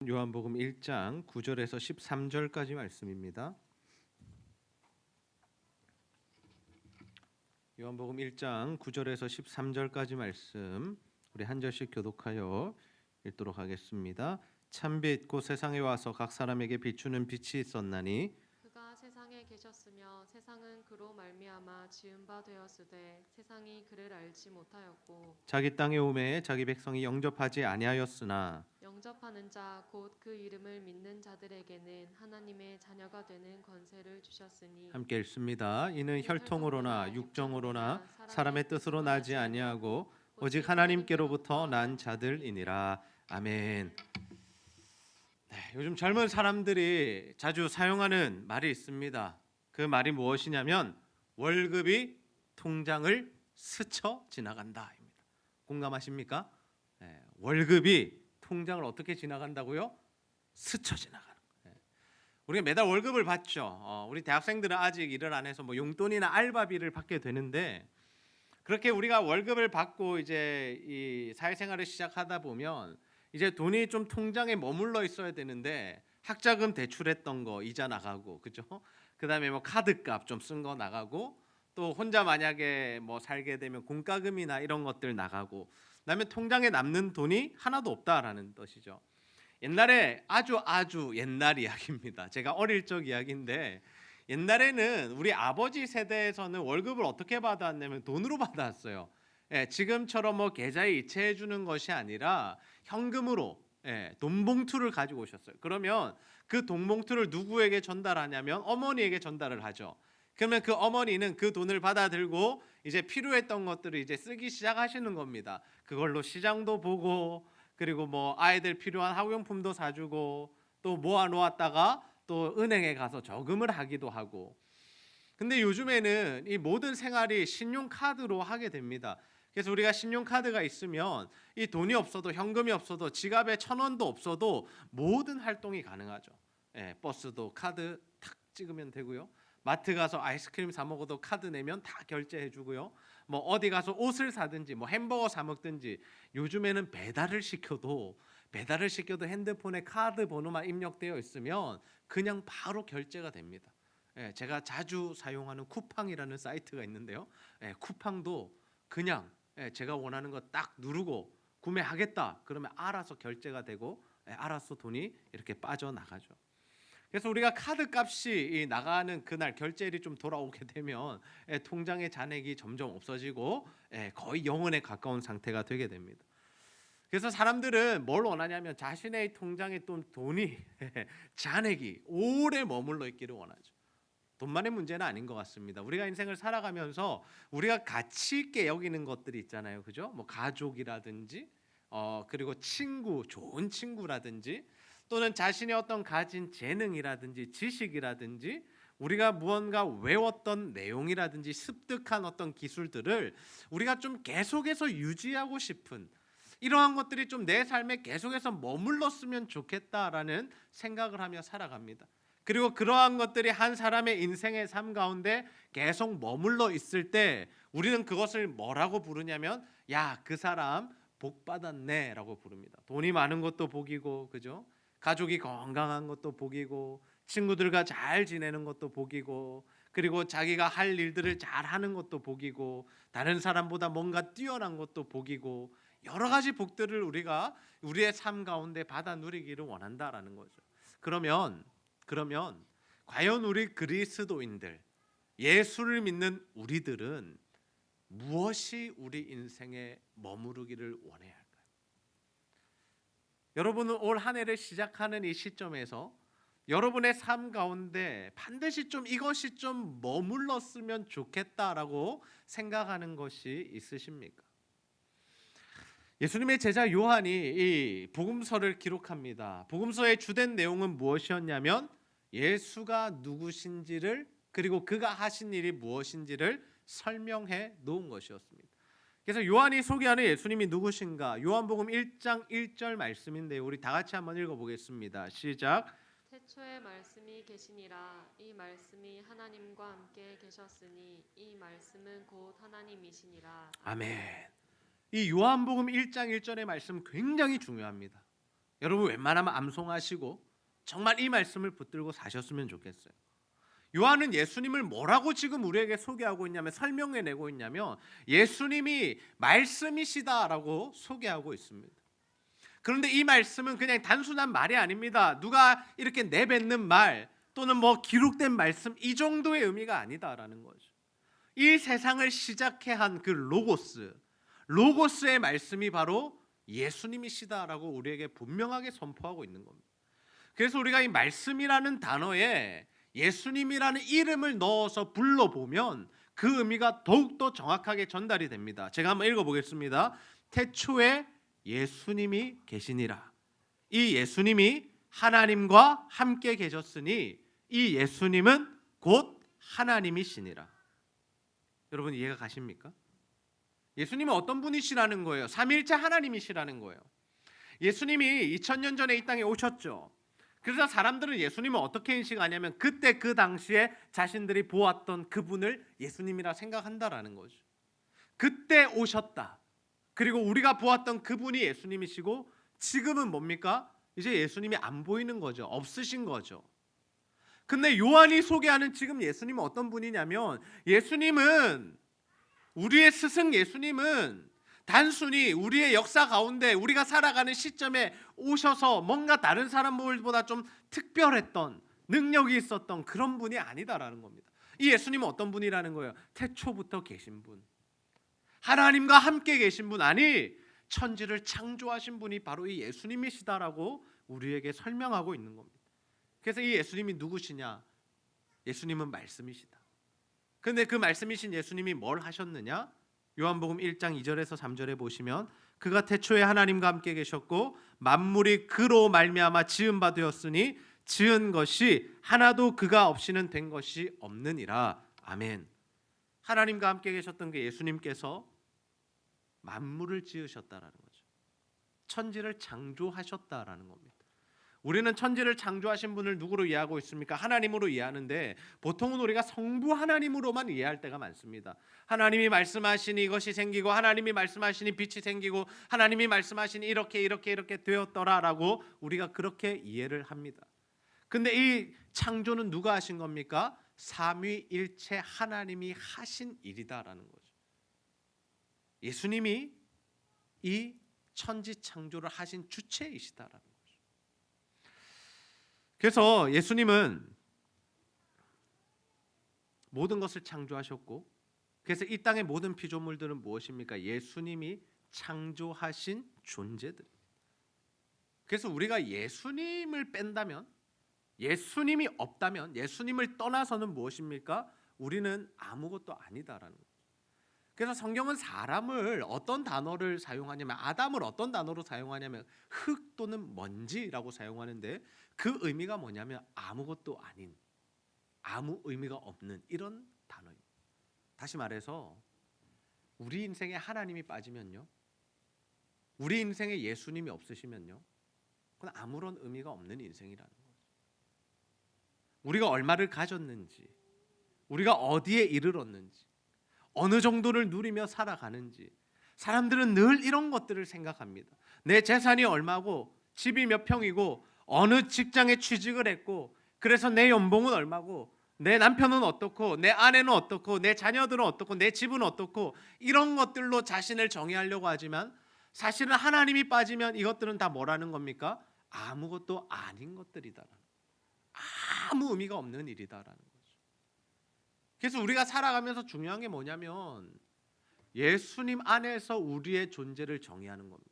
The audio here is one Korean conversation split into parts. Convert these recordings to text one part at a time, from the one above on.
요한복음 1장 9절에서 13절까지 말씀입니다. 요한복음 1장 9절에서 13절까지 말씀 우리 한 절씩 교독하여 읽도록 하겠습니다. 참빛 곧 세상에 와서 각 사람에게 비추는 빛이 있었나니 그가 세상에 계셨으며 세상은 그로 말미암아 지은 바 되었으되 세상이 그를 알지 못하였고 자기 땅에 오매 자기 백성이 영접하지 아니하였으나 영접하는 자 곧 그 이름을 믿는 자들에게는 하나님의 자녀가 되는 권세를 주셨으니 함께 읽습니다. 이는 혈통으로나 육정으로나 사람의 뜻으로 나지 아니하고 오직 하나님께로부터 난 자들이니라. 아멘. 요즘 젊은 사람들이 자주 사용하는 말이 있습니다. 그 말이 무엇이냐면 월급이 통장을 스쳐 지나간다입니다. 공감하십니까? 월급이 통장을 어떻게 지나간다고요? 스쳐 지나가는. 우리가 매달 월급을 받죠. 우리 대학생들은 아직 일을 안 해서 뭐 용돈이나 알바비를 받게 되는데 그렇게 우리가 월급을 받고 이제 이 사회생활을 시작하다 보면 이제 돈이 좀 통장에 머물러 있어야 되는데 학자금 대출했던 거 이자 나가고 그죠? 그다음에 뭐 카드값 좀 쓴 거 나가고 또 혼자 만약에 뭐 살게 되면 공과금이나 이런 것들 나가고 그다음에 통장에 남는 돈이 하나도 없다라는 뜻이죠. 옛날에 아주 옛날 이야기입니다. 제가 어릴 적 이야기인데 옛날에는 우리 아버지 세대에서는 월급을 어떻게 받았냐면 돈으로 받았어요. 지금처럼 뭐 계좌에 이체해 주는 것이 아니라 현금으로 돈 봉투를 가지고 오셨어요. 그러면 그 돈 봉투를 누구에게 전달하냐면 어머니에게 전달을 하죠. 그러면 그 어머니는 그 돈을 받아들고 이제 필요했던 것들을 이제 쓰기 시작하시는 겁니다. 그걸로 시장도 보고 그리고 뭐 아이들 필요한 학용품도 사주고 또 모아 놓았다가 또 은행에 가서 저금을 하기도 하고. 근데 요즘에는 이 모든 생활이 신용카드로 하게 됩니다. 그래서 우리가 신용카드가 있으면 이 돈이 없어도 현금이 없어도 지갑에 1,000원도 없어도 모든 활동이 가능하죠. 버스도 카드 탁 찍으면 되고요. 마트 가서 아이스크림 사 먹어도 카드 내면 다 결제해 주고요. 뭐 어디 가서 옷을 사든지 뭐 햄버거 사 먹든지 요즘에는 배달을 시켜도 핸드폰에 카드 번호만 입력되어 있으면 그냥 바로 결제가 됩니다. 제가 자주 사용하는 쿠팡이라는 사이트가 있는데요. 쿠팡도 그냥 제가 원하는 거 딱 누르고 구매하겠다 그러면 알아서 결제가 되고 알아서 돈이 이렇게 빠져나가죠. 그래서 우리가 카드 값이 나가는 그날 결제일이 좀 돌아오게 되면 통장의 잔액이 점점 없어지고 거의 영원에 가까운 상태가 되게 됩니다. 그래서 사람들은 뭘 원하냐면 자신의 통장에 돈이 잔액이 오래 머물러 있기를 원하죠. 돈만의 문제는 아닌 것 같습니다. 우리가 인생을 살아가면서 우리가 가치 있게 여기는 것들이 있잖아요, 그죠? 뭐 가족이라든지, 그리고 친구, 좋은 친구라든지, 또는 자신의 어떤 가진 재능이라든지 지식이라든지, 우리가 무언가 외웠던 내용이라든지 습득한 어떤 기술들을 우리가 좀 계속해서 유지하고 싶은 이러한 것들이 좀 내 삶에 계속해서 머물렀으면 좋겠다라는 생각을 하며 살아갑니다. 그리고 그러한 것들이 한 사람의 인생의 삶 가운데 계속 머물러 있을 때 우리는 그것을 뭐라고 부르냐면 야, 그 사람 복 받았네 라고 부릅니다. 돈이 많은 것도 복이고 그죠? 가족이 건강한 것도 복이고 친구들과 잘 지내는 것도 복이고 그리고 자기가 할 일들을 잘 하는 것도 복이고 다른 사람보다 뭔가 뛰어난 것도 복이고 여러 가지 복들을 우리가 우리의 삶 가운데 받아 누리기를 원한다라는 거죠. 그러면 과연 우리 그리스도인들, 예수를 믿는 우리들은 무엇이 우리 인생에 머무르기를 원해야 할까요? 여러분은 올 한 해를 시작하는 이 시점에서 여러분의 삶 가운데 반드시 좀 이것이 좀 머물렀으면 좋겠다라고 생각하는 것이 있으십니까? 예수님의 제자 요한이 이 복음서를 기록합니다. 복음서의 주된 내용은 무엇이었냐면 예수가 누구신지를 그리고 그가 하신 일이 무엇인지를 설명해 놓은 것이었습니다. 그래서 요한이 소개하는 예수님이 누구신가? 요한복음 1장 1절 말씀인데요. 우리 다 같이 한번 읽어보겠습니다. 시작. 태초에 말씀이 계시니라. 이 말씀이 하나님과 함께 계셨으니 이 말씀은 곧 하나님이시니라. 아멘. 이 요한복음 1장 1절의 말씀 굉장히 중요합니다. 여러분 웬만하면 암송하시고 정말 이 말씀을 붙들고 사셨으면 좋겠어요. 요한은 예수님을 뭐라고 지금 우리에게 소개하고 있냐면 설명해내고 있냐면 예수님이 말씀이시다라고 소개하고 있습니다. 그런데 이 말씀은 그냥 단순한 말이 아닙니다. 누가 이렇게 내뱉는 말 또는 뭐 기록된 말씀 이 정도의 의미가 아니다라는 거죠. 이 세상을 시작해 한 그 로고스의 말씀이 바로 예수님이시다라고 우리에게 분명하게 선포하고 있는 겁니다. 그래서 우리가 이 말씀이라는 단어에 예수님이라는 이름을 넣어서 불러보면 그 의미가 더욱더 정확하게 전달이 됩니다. 제가 한번 읽어보겠습니다. 태초에 예수님이 계시니라. 이 예수님이 하나님과 함께 계셨으니 이 예수님은 곧 하나님이시니라. 여러분 이해가 가십니까? 예수님은 어떤 분이시라는 거예요? 삼위일체 하나님이시라는 거예요. 예수님이 2000년 전에 이 땅에 오셨죠. 그래서 사람들은 예수님을 어떻게 인식하냐면 그때 그 당시에 자신들이 보았던 그분을 예수님이라 생각한다라는 거죠. 그때 오셨다. 그리고 우리가 보았던 그분이 예수님이시고 지금은 뭡니까? 이제 예수님이 안 보이는 거죠. 없으신 거죠. 근데 요한이 소개하는 지금 예수님은 어떤 분이냐면 예수님은 우리의 스승 예수님은 단순히 우리의 역사 가운데 우리가 살아가는 시점에 오셔서 뭔가 다른 사람들보다 좀 특별했던 능력이 있었던 그런 분이 아니다라는 겁니다. 이 예수님은 어떤 분이라는 거예요? 태초부터 계신 분, 하나님과 함께 계신 분, 아니 천지를 창조하신 분이 바로 이 예수님이시다라고 우리에게 설명하고 있는 겁니다. 그래서 이 예수님이 누구시냐? 예수님은 말씀이시다. 근데 그 말씀이신 예수님이 뭘 하셨느냐? 요한복음 1장 2절에서 3절에 보시면 그가 태초에 하나님과 함께 계셨고 만물이 그로 말미암아 지은 바 되었으니 지은 것이 하나도 그가 없이는 된 것이 없느니라. 아멘. 하나님과 함께 계셨던 그 예수님께서 만물을 지으셨다라는 거죠. 천지를 창조하셨다라는 겁니다. 우리는 천지를 창조하신 분을 누구로 이해하고 있습니까? 하나님으로 이해하는데 보통은 우리가 성부 하나님으로만 이해할 때가 많습니다. 하나님이 말씀하시니 이것이 생기고 하나님이 말씀하시니 빛이 생기고 하나님이 말씀하시니 이렇게 되었더라라고 우리가 그렇게 이해를 합니다. 근데 이 창조는 누가 하신 겁니까? 삼위일체 하나님이 하신 일이다라는 거죠. 예수님이 이 천지 창조를 하신 주체이시다라는 거죠. 그래서 예수님은 모든 것을 창조하셨고 그래서 이 땅의 모든 피조물들은 무엇입니까? 예수님이 창조하신 존재들입니다. 그래서 우리가 예수님을 뺀다면 예수님이 없다면 예수님을 떠나서는 무엇입니까? 우리는 아무것도 아니다라는 거예요. 그래서 성경은 사람을 어떤 단어를 사용하냐면 아담을 어떤 단어로 사용하냐면 흙 또는 먼지라고 사용하는데 그 의미가 뭐냐면 아무것도 아닌 아무 의미가 없는 이런 단어입니다. 다시 말해서 우리 인생에 하나님이 빠지면요, 우리 인생에 예수님이 없으시면요, 그건 아무런 의미가 없는 인생이라는 거죠. 우리가 얼마를 가졌는지, 우리가 어디에 이르렀는지, 어느 정도를 누리며 살아가는지 사람들은 늘 이런 것들을 생각합니다. 내 재산이 얼마고 집이 몇 평이고 어느 직장에 취직을 했고 그래서 내 연봉은 얼마고 내 남편은 어떻고 내 아내는 어떻고 내 자녀들은 어떻고 내 집은 어떻고 이런 것들로 자신을 정의하려고 하지만 사실은 하나님이 빠지면 이것들은 다 뭐라는 겁니까? 아무것도 아닌 것들이다. 아무 의미가 없는 일이다라는 거죠. 그래서 우리가 살아가면서 중요한 게 뭐냐면 예수님 안에서 우리의 존재를 정의하는 겁니다.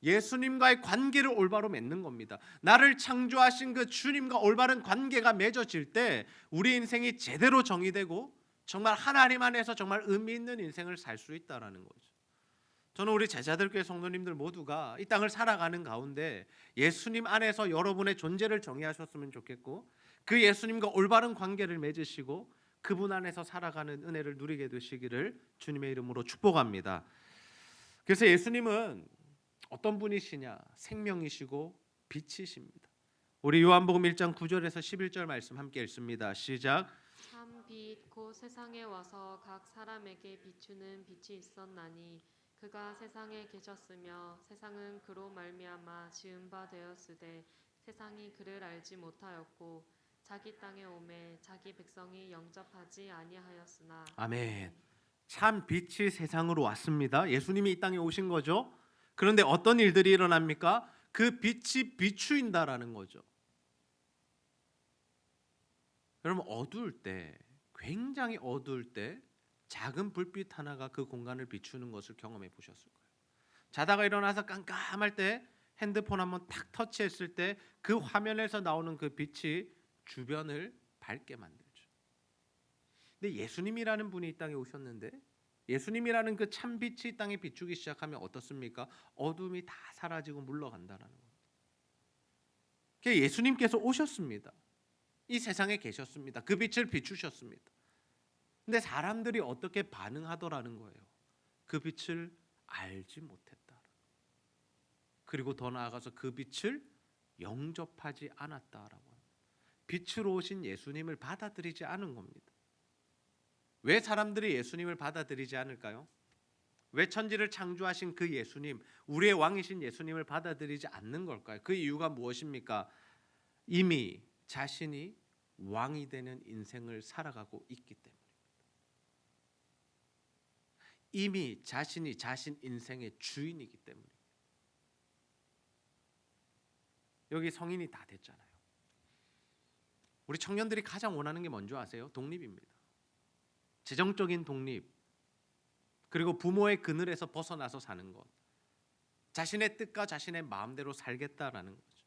예수님과의 관계를 올바로 맺는 겁니다. 나를 창조하신 그 주님과 올바른 관계가 맺어질 때 우리 인생이 제대로 정의되고 정말 하나님 안에서 정말 의미 있는 인생을 살 수 있다라는 거죠. 저는 우리 제자들교회 성도님들 모두가 이 땅을 살아가는 가운데 예수님 안에서 여러분의 존재를 정의하셨으면 좋겠고 그 예수님과 올바른 관계를 맺으시고 그분 안에서 살아가는 은혜를 누리게 되시기를 주님의 이름으로 축복합니다. 그래서 예수님은 어떤 분이시냐? 생명이시고 빛이십니다. 우리 요한복음 1장 9절에서 11절 말씀 함께 읽습니다. 시작. 참 빛 곧 세상에 와서 각 사람에게 비추는 빛이 있었나니 그가 세상에 계셨으며 세상은 그로 말미암아 지은 바 되었으되 세상이 그를 알지 못하였고 자기 땅에 오매 자기 백성이 영접하지 아니하였으나. 아멘. 참 빛이 세상으로 왔습니다. 예수님이 이 땅에 오신 거죠. 그런데 어떤 일들이 일어납니까? 그 빛이 비추인다라는 거죠. 여러분, 어두울 때, 굉장히 어두울 때 작은 불빛 하나가 그 공간을 비추는 것을 경험해 보셨을 거예요. 자다가 일어나서 깜깜할 때 핸드폰 한번 탁 터치했을 때 그 화면에서 나오는 그 빛이 주변을 밝게 만들죠. 근데 예수님이라는 분이 이 땅에 오셨는데, 예수님이라는 그 참빛이 이 땅에 비추기 시작하면 어떻습니까? 어둠이 다 사라지고 물러간다라는 겁니다. 예수님께서 오셨습니다. 이 세상에 계셨습니다. 그 빛을 비추셨습니다. 근데 사람들이 어떻게 반응하더라는 거예요. 그 빛을 알지 못했다. 그리고 더 나아가서 그 빛을 영접하지 않았다라고 합니다. 빛으로 오신 예수님을 받아들이지 않은 겁니다. 왜 사람들이 예수님을 받아들이지 않을까요? 왜 천지를 창조하신 그 예수님, 우리의 왕이신 예수님을 받아들이지 않는 걸까요? 그 이유가 무엇입니까? 이미 자신이 왕이 되는 인생을 살아가고 있기 때문입니다. 이미 자신이 자신 인생의 주인이기 때문입니다. 여기 성인이 다 됐잖아요. 우리 청년들이 가장 원하는 게 뭔지 아세요? 독립입니다. 재정적인 독립, 그리고 부모의 그늘에서 벗어나서 사는 것, 자신의 뜻과 자신의 마음대로 살겠다라는 거죠.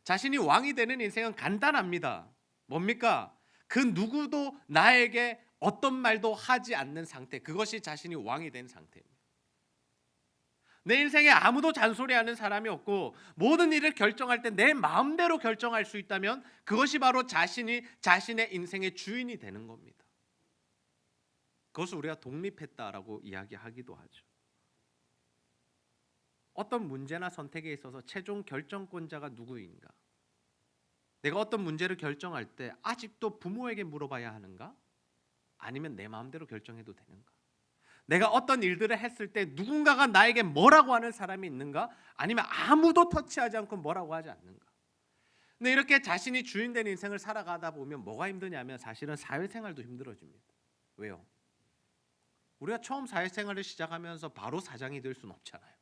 자신이 왕이 되는 인생은 간단합니다. 뭡니까? 그 누구도 나에게 어떤 말도 하지 않는 상태, 그것이 자신이 왕이 된 상태입니다. 내 인생에 아무도 잔소리하는 사람이 없고 모든 일을 결정할 때 내 마음대로 결정할 수 있다면 그것이 바로 자신이 자신의 인생의 주인이 되는 겁니다. 그것을 우리가 독립했다라고 이야기하기도 하죠. 어떤 문제나 선택에 있어서 최종 결정권자가 누구인가? 내가 어떤 문제를 결정할 때 아직도 부모에게 물어봐야 하는가? 아니면 내 마음대로 결정해도 되는가? 내가 어떤 일들을 했을 때 누군가가 나에게 뭐라고 하는 사람이 있는가? 아니면 아무도 터치하지 않고 뭐라고 하지 않는가? 근데 이렇게 자신이 주인 된 인생을 살아가다 보면 뭐가 힘드냐면 사실은 사회생활도 힘들어집니다. 왜요? 우리가 처음 사회생활을 시작하면서 바로 사장이 될 수는 없잖아요.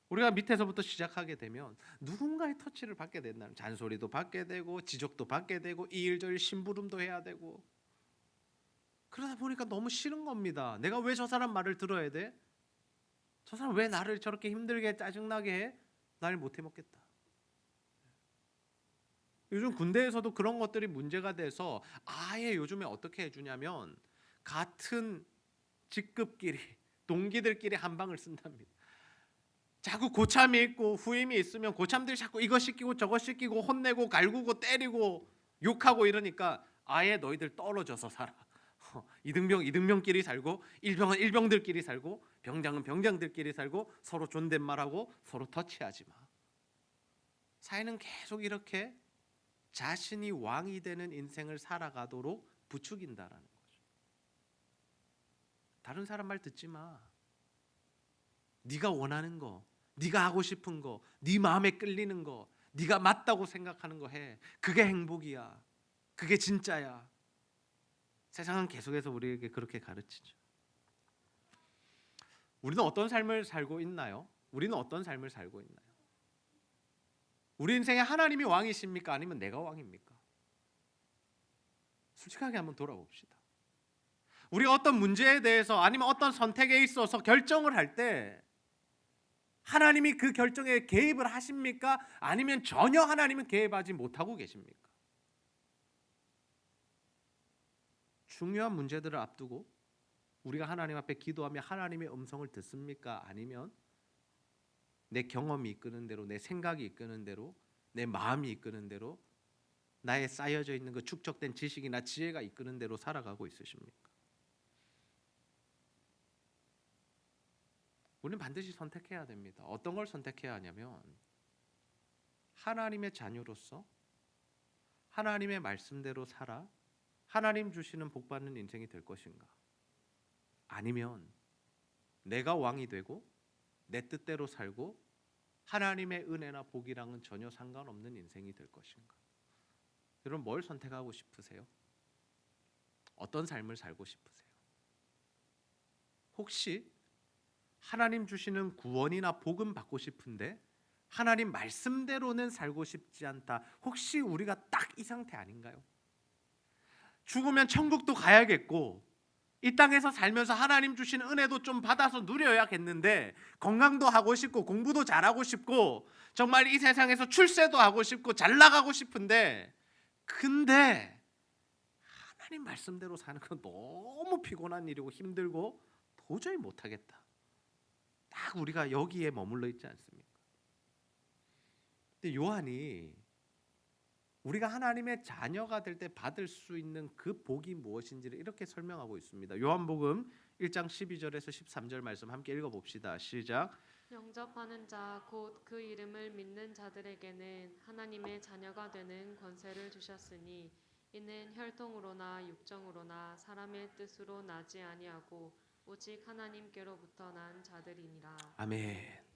우리가 밑에서부터 시작하게 되면 누군가의 터치를 받게 된다는, 잔소리도 받게 되고 지적도 받게 되고 이 일 저 일 심부름도 해야 되고, 그러다 보니까 너무 싫은 겁니다. 내가 왜 저 사람 말을 들어야 돼? 저 사람 왜 나를 저렇게 힘들게 짜증나게 해? 날 못 해먹겠다. 요즘 군대에서도 그런 것들이 문제가 돼서 아예 요즘에 어떻게 해주냐면 같은 직급끼리 동기들끼리 한 방을 쓴답니다. 자꾸 고참이 있고 후임이 있으면 고참들이 자꾸 이거 시키고 저거 시키고 혼내고 갈구고 때리고 욕하고 이러니까 아예 너희들 떨어져서 살아. 이등병끼리 살고 일병은 일병들끼리 살고 병장은 병장들끼리 살고 서로 존댓말하고 서로 터치하지 마. 사회는 계속 이렇게 자신이 왕이 되는 인생을 살아가도록 부추긴다라는 거죠. 다른 사람 말 듣지 마. 네가 원하는 거, 네가 하고 싶은 거, 네 마음에 끌리는 거, 네가 맞다고 생각하는 거 해. 그게 행복이야. 그게 진짜야. 세상은 계속해서 우리에게 그렇게 가르치죠. 우리는 어떤 삶을 살고 있나요? 우리는 어떤 삶을 살고 있나요? 우리 인생에 하나님이 왕이십니까? 아니면 내가 왕입니까? 솔직하게 한번 돌아봅시다. 우리가 어떤 문제에 대해서 아니면 어떤 선택에 있어서 결정을 할 때 하나님이 그 결정에 개입을 하십니까? 아니면 전혀 하나님은 개입하지 못하고 계십니까? 중요한 문제들을 앞두고 우리가 하나님 앞에 기도하며 하나님의 음성을 듣습니까? 아니면 내 경험이 이끄는 대로, 내 생각이 이끄는 대로, 내 마음이 이끄는 대로, 나에 쌓여져 있는 그 축적된 지식이나 지혜가 이끄는 대로 살아가고 있으십니까? 우리는 반드시 선택해야 됩니다. 어떤 걸 선택해야 하냐면 하나님의 자녀로서 하나님의 말씀대로 살아 하나님 주시는 복 받는 인생이 될 것인가? 아니면 내가 왕이 되고 내 뜻대로 살고 하나님의 은혜나 복이랑은 전혀 상관없는 인생이 될 것인가? 여러분 뭘 선택하고 싶으세요? 어떤 삶을 살고 싶으세요? 혹시 하나님 주시는 구원이나 복음 받고 싶은데 하나님 말씀대로는 살고 싶지 않다. 혹시 우리가 딱 이 상태 아닌가요? 죽으면 천국도 가야겠고 이 땅에서 살면서 하나님 주신 은혜도 좀 받아서 누려야겠는데 건강도 하고 싶고 공부도 잘하고 싶고 정말 이 세상에서 출세도 하고 싶고 잘 나가고 싶은데 근데 하나님 말씀대로 사는 건 너무 피곤한 일이고 힘들고 도저히 못하겠다. 딱 우리가 여기에 머물러 있지 않습니까? 근데 요한이 우리가 하나님의 자녀가 될 때 받을 수 있는 그 복이 무엇인지를 이렇게 설명하고 있습니다. 요한복음 1장 12절에서 13절 말씀 함께 읽어봅시다. 시작. 영접하는 자 곧 그 이름을 믿는 자들에게는 하나님의 자녀가 되는 권세를 주셨으니 이는 혈통으로나 육정으로나 사람의 뜻으로 나지 아니하고 오직 하나님께로부터 난 자들이니라. 아멘.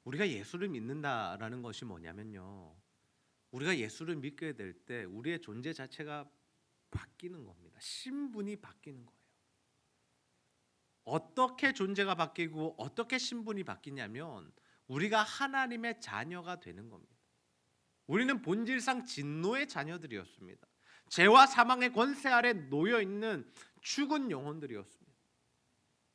우리가 예수를 믿는다라는 것이 뭐냐면요. 우리가 예수를 믿게 될 때 우리의 존재 자체가 바뀌는 겁니다. 신분이 바뀌는 거예요. 어떻게 존재가 바뀌고 어떻게 신분이 바뀌냐면 우리가 하나님의 자녀가 되는 겁니다. 우리는 본질상 진노의 자녀들이었습니다. 죄와 사망의 권세 아래 놓여 있는 죽은 영혼들이었습니다.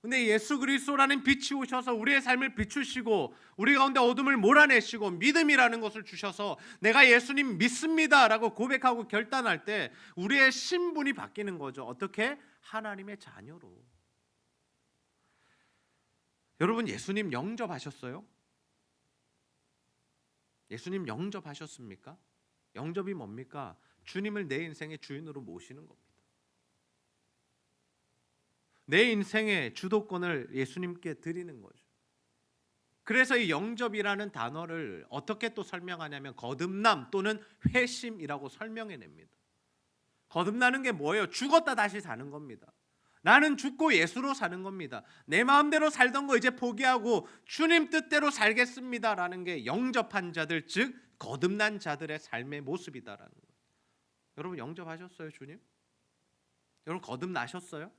근데 예수 그리스도라는 빛이 오셔서 우리의 삶을 비추시고 우리 가운데 어둠을 몰아내시고 믿음이라는 것을 주셔서 내가 예수님 믿습니다라고 고백하고 결단할 때 우리의 신분이 바뀌는 거죠. 어떻게? 하나님의 자녀로. 여러분 예수님 영접하셨어요? 예수님 영접하셨습니까? 영접이 뭡니까? 주님을 내 인생의 주인으로 모시는 겁니다. 내 인생의 주도권을 예수님께 드리는 거죠. 그래서 이 영접이라는 단어를 어떻게 또 설명하냐면 거듭남 또는 회심이라고 설명해냅니다. 거듭나는 게 뭐예요? 죽었다 다시 사는 겁니다. 나는 죽고 예수로 사는 겁니다. 내 마음대로 살던 거 이제 포기하고 주님 뜻대로 살겠습니다라는 게 영접한 자들 즉 거듭난 자들의 삶의 모습이다라는 거예요. 여러분 영접하셨어요, 주님? 여러분 거듭나셨어요?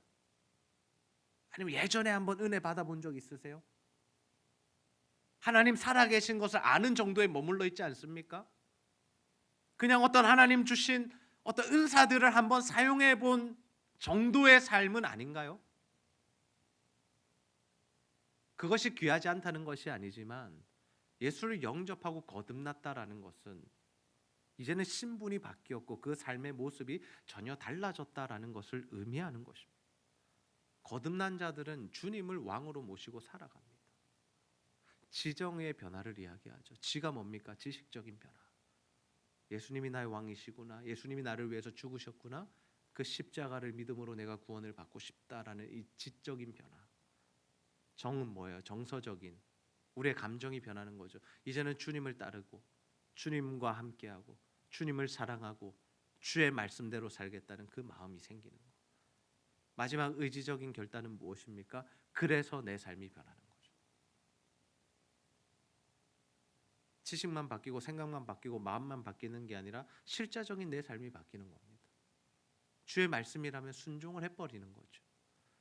아니면 예전에 한번 은혜 받아본 적 있으세요? 하나님 살아계신 것을 아는 정도에 머물러 있지 않습니까? 그냥 어떤 하나님 주신 어떤 은사들을 한번 사용해 본 정도의 삶은 아닌가요? 그것이 귀하지 않다는 것이 아니지만 예수를 영접하고 거듭났다라는 것은 이제는 신분이 바뀌었고 그 삶의 모습이 전혀 달라졌다라는 것을 의미하는 것입니다. 거듭난 자들은 주님을 왕으로 모시고 살아갑니다. 지정의 변화를 이야기하죠. 지가 뭡니까? 지식적인 변화. 예수님이 나의 왕이시구나. 예수님이 나를 위해서 죽으셨구나. 그 십자가를 믿음으로 내가 구원을 받고 싶다라는 이 지적인 변화. 정은 뭐예요? 정서적인. 우리의 감정이 변하는 거죠. 이제는 주님을 따르고 주님과 함께하고 주님을 사랑하고 주의 말씀대로 살겠다는 그 마음이 생기는 거예요. 마지막 의지적인 결단은 무엇입니까? 그래서 내 삶이 변하는 거죠. 지식만 바뀌고 생각만 바뀌고 마음만 바뀌는 게 아니라 실제적인 내 삶이 바뀌는 겁니다. 주의 말씀이라면 순종을 해버리는 거죠.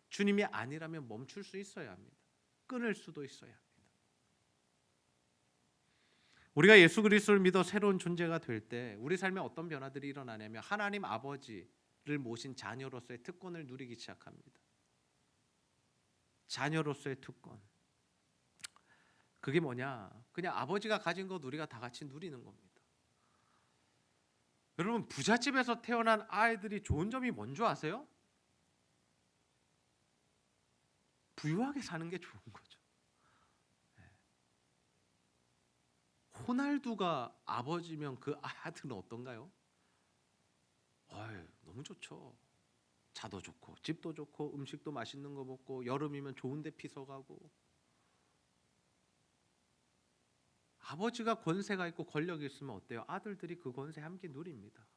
주님이 아니라면 멈출 수 있어야 합니다. 끊을 수도 있어야 합니다. 우리가 예수 그리스도를 믿어 새로운 존재가 될 때 우리 삶에 어떤 변화들이 일어나냐면 하나님 아버지를 모신 자녀로서의 특권을 누리기 시작합니다. 자녀로서의 특권. 그게 뭐냐? 그냥 아버지가 가진 것 우리가 다 같이 누리는 겁니다. 여러분 부잣집에서 태어난 아이들이 좋은 점이 뭔지 아세요? 부유하게 사는 게 좋은 거죠. 호날두가 아버지면 그 아들은 어떤가요? 너무 좋죠. 차도 좋고 집도 좋고 음식도 맛있는 거 먹고 여름이면 좋은 데 피서 가고. 아버지가 권세가 있고 권력이 있으면 어때요? 아들들이 그 권세 함께 누립니다.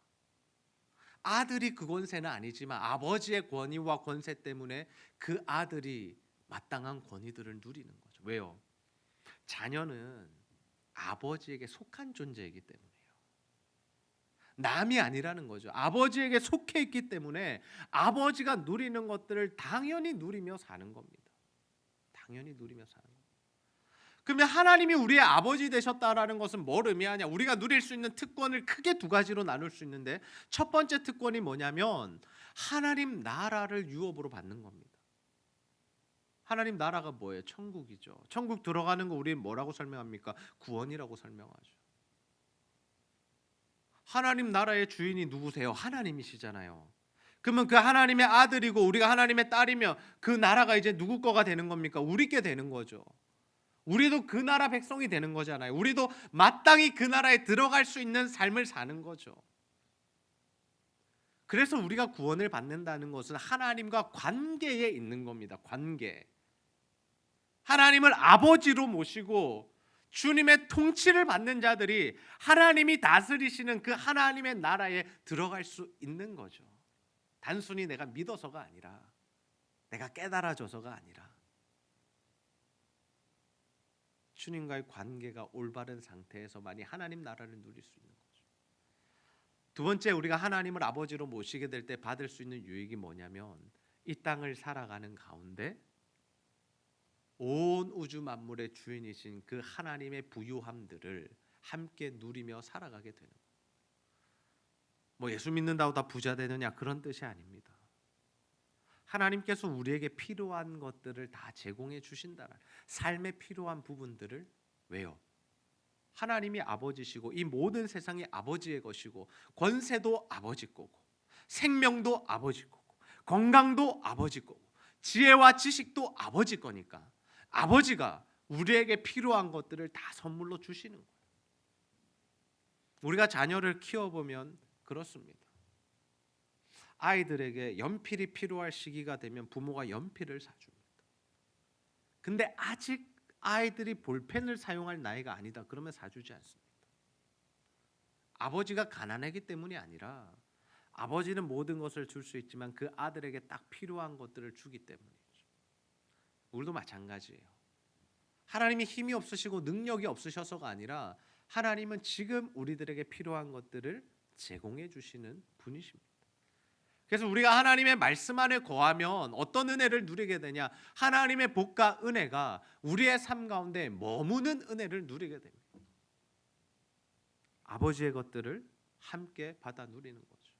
아들이 그 권세는 아니지만 아버지의 권위와 권세 때문에 그 아들이 마땅한 권위들을 누리는 거죠. 왜요? 자녀는 아버지에게 속한 존재이기 때문이에요. 남이 아니라는 거죠. 아버지에게 속해 있기 때문에 아버지가 누리는 것들을 당연히 누리며 사는 겁니다. 당연히 누리며 사는 겁니다. 그러면 하나님이 우리의 아버지 되셨다라는 것은 뭘 의미하냐? 우리가 누릴 수 있는 특권을 크게 두 가지로 나눌 수 있는데, 첫 번째 특권이 뭐냐면 하나님 나라를 유업으로 받는 겁니다. 하나님 나라가 뭐예요? 천국이죠. 천국 들어가는 거 우리는 뭐라고 설명합니까? 구원이라고 설명하죠. 하나님 나라의 주인이 누구세요? 하나님이시잖아요. 그러면 그 하나님의 아들이고 우리가 하나님의 딸이면 그 나라가 이제 누구 거가 되는 겁니까? 우리께 되는 거죠. 우리도 그 나라 백성이 되는 거잖아요. 우리도 마땅히 그 나라에 들어갈 수 있는 삶을 사는 거죠. 그래서 우리가 구원을 받는다는 것은 하나님과 관계에 있는 겁니다. 관계. 하나님을 아버지로 모시고 주님의 통치를 받는 자들이 하나님이 다스리시는 그 하나님의 나라에 들어갈 수 있는 거죠. 단순히 내가 믿어서가 아니라, 내가 깨달아져서가 아니라, 주님과의 관계가 올바른 상태에서만이 하나님 나라를 누릴 수 있는 거죠. 두 번째, 우리가 하나님을 아버지로 모시게 될 때 받을 수 있는 유익이 뭐냐면 이 땅을 살아가는 가운데 온 우주 만물의 주인이신 그 하나님의 부유함들을 함께 누리며 살아가게 되는 거예요. 뭐 예수 믿는다고 다 부자 되느냐, 그런 뜻이 아닙니다. 하나님께서 우리에게 필요한 것들을 다 제공해 주신다는, 삶에 필요한 부분들을, 왜요? 하나님이 아버지시고 이 모든 세상이 아버지의 것이고 권세도 아버지 거고 생명도 아버지 거고 건강도 아버지 거고 지혜와 지식도 아버지 거니까 아버지가 우리에게 필요한 것들을 다 선물로 주시는 거예요. 우리가 자녀를 키워보면 그렇습니다. 아이들에게 연필이 필요할 시기가 되면 부모가 연필을 사줍니다. 근데 아직 아이들이 볼펜을 사용할 나이가 아니다 그러면 사주지 않습니다. 아버지가 가난하기 때문이 아니라 아버지는 모든 것을 줄 수 있지만 그 아들에게 딱 필요한 것들을 주기 때문이죠. 우리도 마찬가지예요. 하나님이 힘이 없으시고 능력이 없으셔서가 아니라 하나님은 지금 우리들에게 필요한 것들을 제공해 주시는 분이십니다. 그래서 우리가 하나님의 말씀 안에 거하면 어떤 은혜를 누리게 되냐? 하나님의 복과 은혜가 우리의 삶 가운데 머무는 은혜를 누리게 됩니다. 아버지의 것들을 함께 받아 누리는 거죠.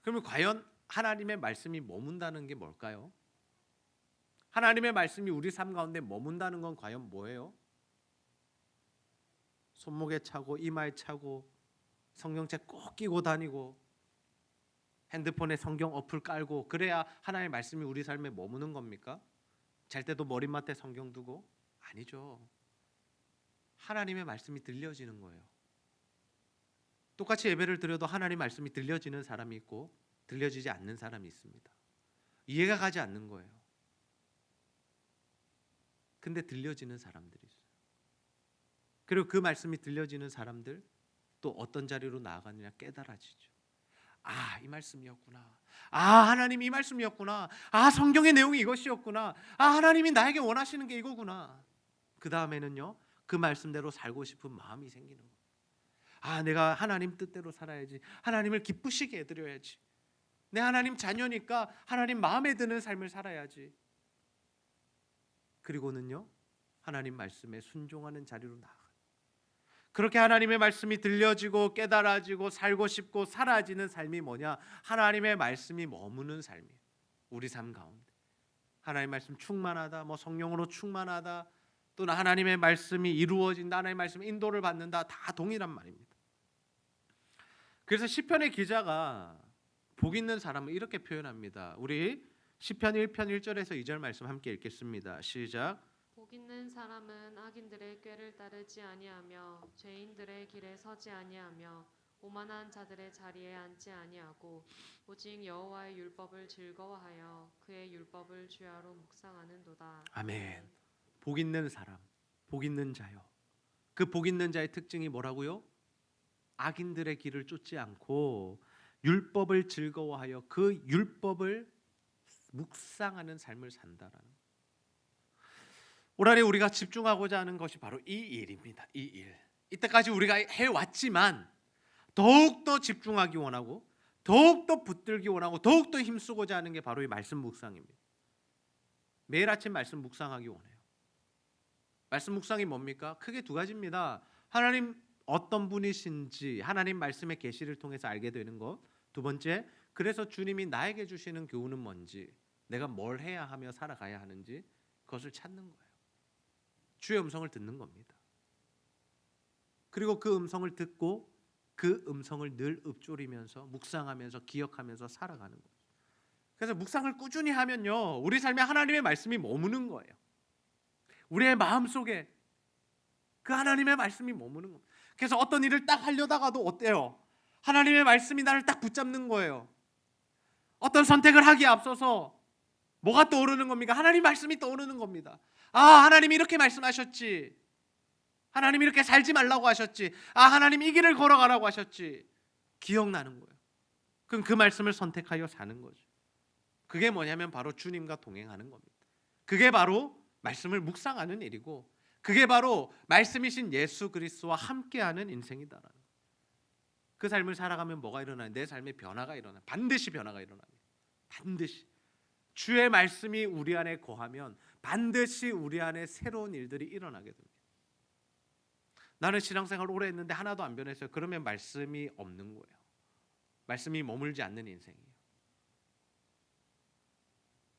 그러면 과연 하나님의 말씀이 머문다는 게 뭘까요? 하나님의 말씀이 우리 삶 가운데 머문다는 건 과연 뭐예요? 손목에 차고 이마에 차고 성경책 꼭 끼고 다니고 핸드폰에 성경 어플 깔고 그래야 하나님의 말씀이 우리 삶에 머무는 겁니까? 잘 때도 머리맡에 성경 두고? 아니죠. 하나님의 말씀이 들려지는 거예요. 똑같이 예배를 드려도 하나님의 말씀이 들려지는 사람이 있고 들려지지 않는 사람이 있습니다. 이해가 가지 않는 거예요. 근데 들려지는 사람들이 있어요. 그리고 그 말씀이 들려지는 사람들 또 어떤 자리로 나아가느냐 깨달아지죠. 아, 이 말씀이었구나. 아, 하나님 이 말씀이었구나. 아, 성경의 내용이 이것이었구나. 아, 하나님이 나에게 원하시는 게 이거구나. 그 다음에는요, 그 말씀대로 살고 싶은 마음이 생기는 거예요. 아, 내가 하나님 뜻대로 살아야지. 하나님을 기쁘시게 해드려야지. 내 하나님 자녀니까 하나님 마음에 드는 삶을 살아야지. 그리고는요, 하나님 말씀에 순종하는 자리로 나아가요. 그렇게 하나님의 말씀이 들려지고 깨달아지고 살고 싶고 사라지는 삶이 뭐냐? 하나님의 말씀이 머무는 삶이에요. 우리 삶 가운데 하나님의 말씀 충만하다, 뭐 성령으로 충만하다, 또는 하나님의 말씀이 이루어진다, 하나님의 말씀 인도를 받는다, 다 동일한 말입니다. 그래서 시편의 기자가 복 있는 사람을 이렇게 표현합니다. 우리 시편 1편 1절에서 2절 말씀 함께 읽겠습니다. 시작. 복 있는 사람은 악인들의 꾀를 따르지 아니하며 죄인들의 길에 서지 아니하며 오만한 자들의 자리에 앉지 아니하고 오직 여호와의 율법을 즐거워하여 그의 율법을 주야로 묵상하는도다. 아멘. 복 있는 사람, 복 있는 자요. 그 복 있는 자의 특징이 뭐라고요? 악인들의 길을 쫓지 않고 율법을 즐거워하여 그 율법을 묵상하는 삶을 산다라는. 오라리 우리가 집중하고자 하는 것이 바로 이 일입니다. 이 일. 이때까지 우리가 해왔지만 더욱더 집중하기 원하고 더욱더 붙들기 원하고 더욱더 힘쓰고자 하는 게 바로 이 말씀 묵상입니다. 매일 아침 말씀 묵상하기 원해요. 말씀 묵상이 뭡니까? 크게 두 가지입니다. 하나님 어떤 분이신지 하나님 말씀의 계시를 통해서 알게 되는 것. 두 번째, 그래서 주님이 나에게 주시는 교훈은 뭔지, 내가 뭘 해야 하며 살아가야 하는지 그것을 찾는 거예요. 주의 음성을 듣는 겁니다. 그리고 그 음성을 듣고 그 음성을 늘 읊조리면서 묵상하면서 기억하면서 살아가는 거예요. 그래서 묵상을 꾸준히 하면요, 우리 삶에 하나님의 말씀이 머무는 거예요. 우리의 마음속에 그 하나님의 말씀이 머무는 겁니다. 그래서 어떤 일을 딱 하려다가도 어때요? 하나님의 말씀이 나를 딱 붙잡는 거예요. 어떤 선택을 하기에 앞서서 뭐가 떠오르는 겁니까? 하나님 말씀이 떠오르는 겁니다. 아, 하나님이 이렇게 말씀하셨지. 하나님이 이렇게 살지 말라고 하셨지. 아, 하나님 이 길을 걸어가라고 하셨지. 기억나는 거예요. 그럼 그 말씀을 선택하여 사는 거죠. 그게 뭐냐면 바로 주님과 동행하는 겁니다. 그게 바로 말씀을 묵상하는 일이고, 그게 바로 말씀이신 예수 그리스도와 함께하는 인생이다라는 거예요. 그 삶을 살아가면 뭐가 일어나요? 내 삶에 변화가 일어나요. 반드시 변화가 일어납니다. 반드시. 주의 말씀이 우리 안에 거하면 반드시 우리 안에 새로운 일들이 일어나게 됩니다. 나는 신앙생활 오래 했는데 하나도 안 변했어요. 그러면 말씀이 없는 거예요. 말씀이 머물지 않는 인생이에요.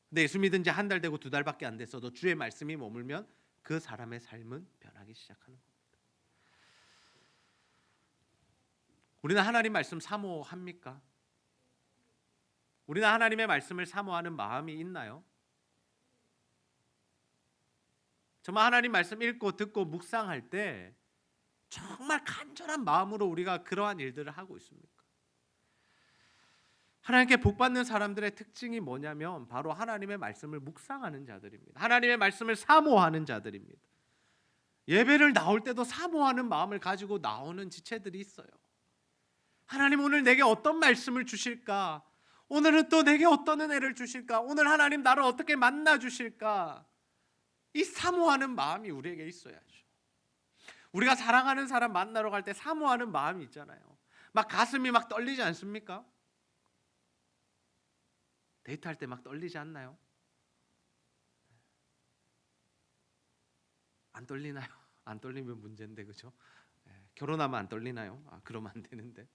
근데 예수 믿은 지 한 달 되고 두 달밖에 안 됐어도 주의 말씀이 머물면 그 사람의 삶은 변하기 시작하는 겁니다. 우리는 하나님 말씀 사모합니까? 우리는 하나님의 말씀을 사모하는 마음이 있나요? 정말 하나님 말씀 읽고 듣고 묵상할 때 정말 간절한 마음으로 우리가 그러한 일들을 하고 있습니까? 하나님께 복받는 사람들의 특징이 뭐냐면 바로 하나님의 말씀을 묵상하는 자들입니다. 하나님의 말씀을 사모하는 자들입니다. 예배를 나올 때도 사모하는 마음을 가지고 나오는 지체들이 있어요. 하나님 오늘 내게 어떤 말씀을 주실까? 오늘은 또 내게 어떤 은혜를 주실까? 오늘 하나님 나를 어떻게 만나 주실까? 이 사모하는 마음이 우리에게 있어야죠. 우리가 사랑하는 사람 만나러 갈 때 사모하는 마음이 있잖아요. 막 가슴이 막 떨리지 않습니까? 데이트할 때 막 떨리지 않나요? 안 떨리나요? 안 떨리면 문제인데, 그죠? 결혼하면 안 떨리나요? 아, 그러면 안 되는데.